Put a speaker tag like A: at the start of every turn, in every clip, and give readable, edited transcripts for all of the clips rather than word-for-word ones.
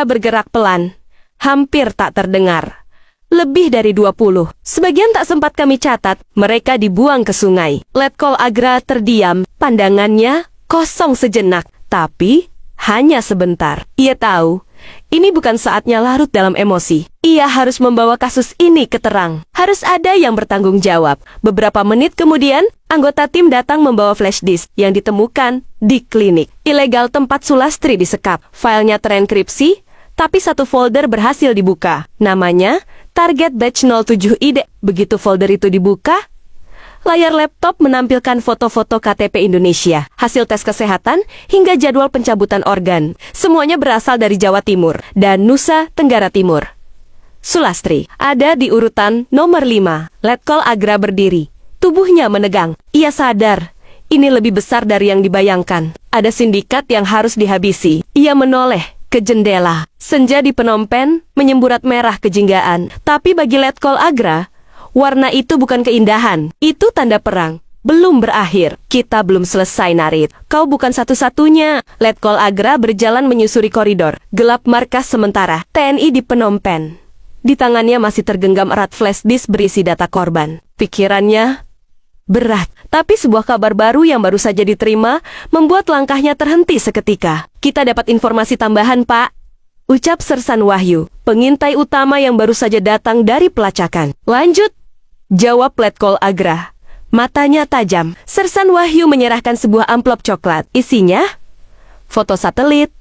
A: bergerak pelan, hampir tak terdengar. Lebih dari 20. Sebagian tak sempat kami catat, mereka dibuang ke sungai. Letkol Agra terdiam, pandangannya kosong sejenak. Tapi, hanya sebentar. Ia tahu, ini bukan saatnya larut dalam emosi. Ia harus membawa kasus ini ke terang. Harus ada yang bertanggung jawab. Beberapa menit kemudian, anggota tim datang membawa flash disk yang ditemukan di klinik. Ilegal tempat Sulastri disekap. Filenya terenkripsi, tapi satu folder berhasil dibuka. Namanya Target Batch 07ID. Begitu folder itu dibuka, layar laptop menampilkan foto-foto KTP Indonesia, hasil tes kesehatan, hingga jadwal pencabutan organ. Semuanya berasal dari Jawa Timur dan Nusa Tenggara Timur. Sulastri ada di urutan nomor 5. Letkol Agra berdiri. Tubuhnya menegang. Ia sadar, ini lebih besar dari yang dibayangkan. Ada sindikat yang harus dihabisi. Ia menoleh ke jendela. Senja di Phnom Penh menyemburat merah kejinggaan. Tapi bagi Letkol Agra, warna itu bukan keindahan. Itu tanda perang. Belum berakhir. Kita belum selesai, Narit. Kau bukan satu-satunya. Letkol Agra berjalan menyusuri koridor. Gelap markas sementara. TNI di Phnom Penh. Di tangannya masih tergenggam erat flash disk berisi data korban. Pikirannya berat. Tapi sebuah kabar baru yang baru saja diterima membuat langkahnya terhenti seketika. Kita dapat informasi tambahan, Pak. Ucap Sersan Wahyu, pengintai utama yang baru saja datang dari pelacakan. Lanjut, jawab Letkol Agra. Matanya tajam. Sersan Wahyu menyerahkan sebuah amplop coklat. Isinya foto satelit,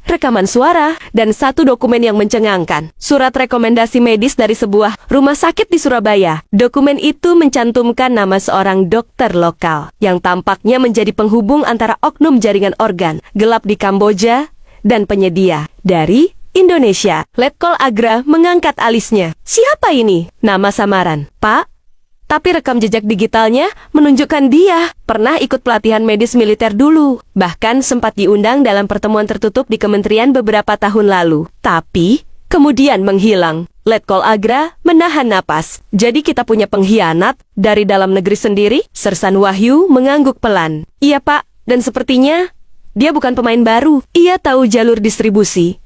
A: rekaman suara, dan satu dokumen yang mencengangkan. Surat rekomendasi medis dari sebuah rumah sakit di Surabaya. Dokumen itu mencantumkan nama seorang dokter lokal yang tampaknya menjadi penghubung antara oknum jaringan organ gelap di Kamboja dan penyedia dari Indonesia. Letkol Agra mengangkat alisnya. Siapa ini? Nama samaran, Pak. Tapi rekam jejak digitalnya menunjukkan dia pernah ikut pelatihan medis militer dulu. Bahkan sempat diundang dalam pertemuan tertutup di kementerian beberapa tahun lalu. Tapi, kemudian menghilang. Letkol Agra menahan napas. Jadi kita punya pengkhianat dari dalam negeri sendiri? Sersan Wahyu mengangguk pelan. Iya, Pak. Dan sepertinya dia bukan pemain baru. Ia tahu jalur distribusi,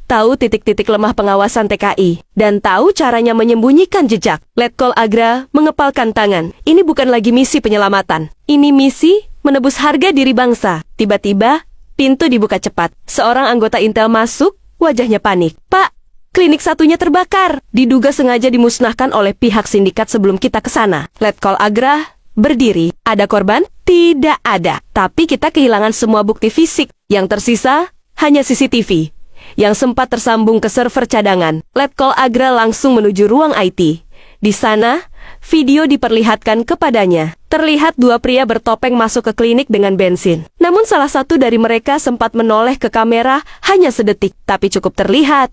A: tahu titik-titik lemah pengawasan TKI, dan tahu caranya menyembunyikan jejak. Letkol Agra mengepalkan tangan. Ini bukan lagi misi penyelamatan. Ini misi menebus harga diri bangsa. Tiba-tiba, pintu dibuka cepat. Seorang anggota Intel masuk, wajahnya panik. Pak, klinik satunya terbakar. Diduga sengaja dimusnahkan oleh pihak sindikat sebelum kita ke sana. Letkol Agra berdiri. Ada korban? Tidak ada. Tapi kita kehilangan semua bukti fisik. Yang tersisa hanya CCTV yang sempat tersambung ke server cadangan. Letkol Agra langsung menuju ruang IT. Di sana, video diperlihatkan kepadanya. Terlihat dua pria bertopeng masuk ke klinik dengan bensin. Namun salah satu dari mereka sempat menoleh ke kamera hanya sedetik, tapi cukup terlihat.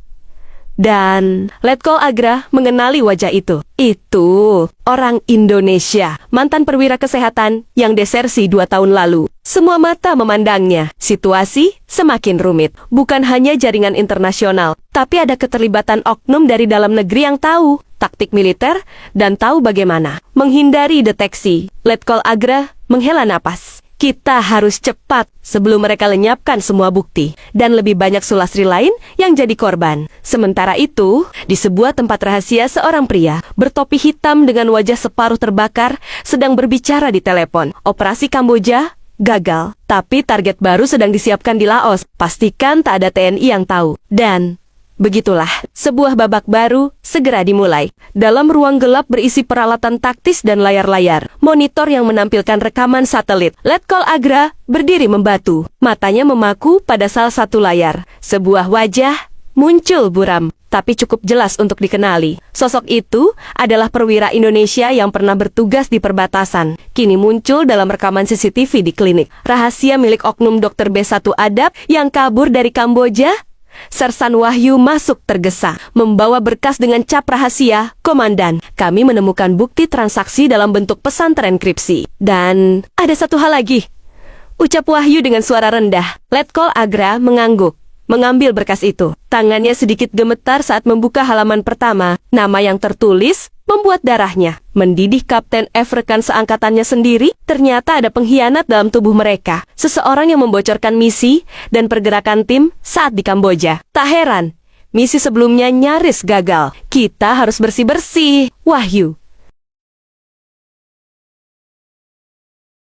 A: Dan Letkol Agra mengenali wajah itu. Itu orang Indonesia, mantan perwira kesehatan yang desersi 2 tahun lalu. Semua mata memandangnya. Situasi semakin rumit. Bukan hanya jaringan internasional, tapi ada keterlibatan oknum dari dalam negeri yang tahu taktik militer dan tahu bagaimana menghindari deteksi. Letkol Agra menghela napas. Kita harus cepat sebelum mereka lenyapkan semua bukti dan lebih banyak Sulastri lain yang jadi korban. Sementara itu, di sebuah tempat rahasia seorang pria bertopi hitam dengan wajah separuh terbakar sedang berbicara di telepon. Operasi Kamboja gagal, tapi target baru sedang disiapkan di Laos. Pastikan tak ada TNI yang tahu. Dan begitulah, sebuah babak baru segera dimulai. Dalam ruang gelap berisi peralatan taktis dan layar-layar, monitor yang menampilkan rekaman satelit. Letkol Agra berdiri membatu. Matanya memaku pada salah satu layar. Sebuah wajah muncul buram, tapi cukup jelas untuk dikenali. Sosok itu adalah perwira Indonesia yang pernah bertugas di perbatasan. Kini muncul dalam rekaman CCTV di klinik. Rahasia milik oknum Dr. B1 Adab yang kabur dari Kamboja. Sersan Wahyu masuk tergesa, membawa berkas dengan cap rahasia. Komandan, kami menemukan bukti transaksi dalam bentuk pesan terenkripsi. Dan ada satu hal lagi, ucap Wahyu dengan suara rendah. Letkol Agra mengangguk, mengambil berkas itu. Tangannya sedikit gemetar saat membuka halaman pertama. Nama yang tertulis membuat darahnya mendidih. Kapten F rekan seangkatannya sendiri, ternyata ada pengkhianat dalam tubuh mereka. Seseorang yang membocorkan misi dan pergerakan tim saat di Kamboja. Tak heran, misi sebelumnya nyaris gagal. Kita harus bersih-bersih. Wahyu,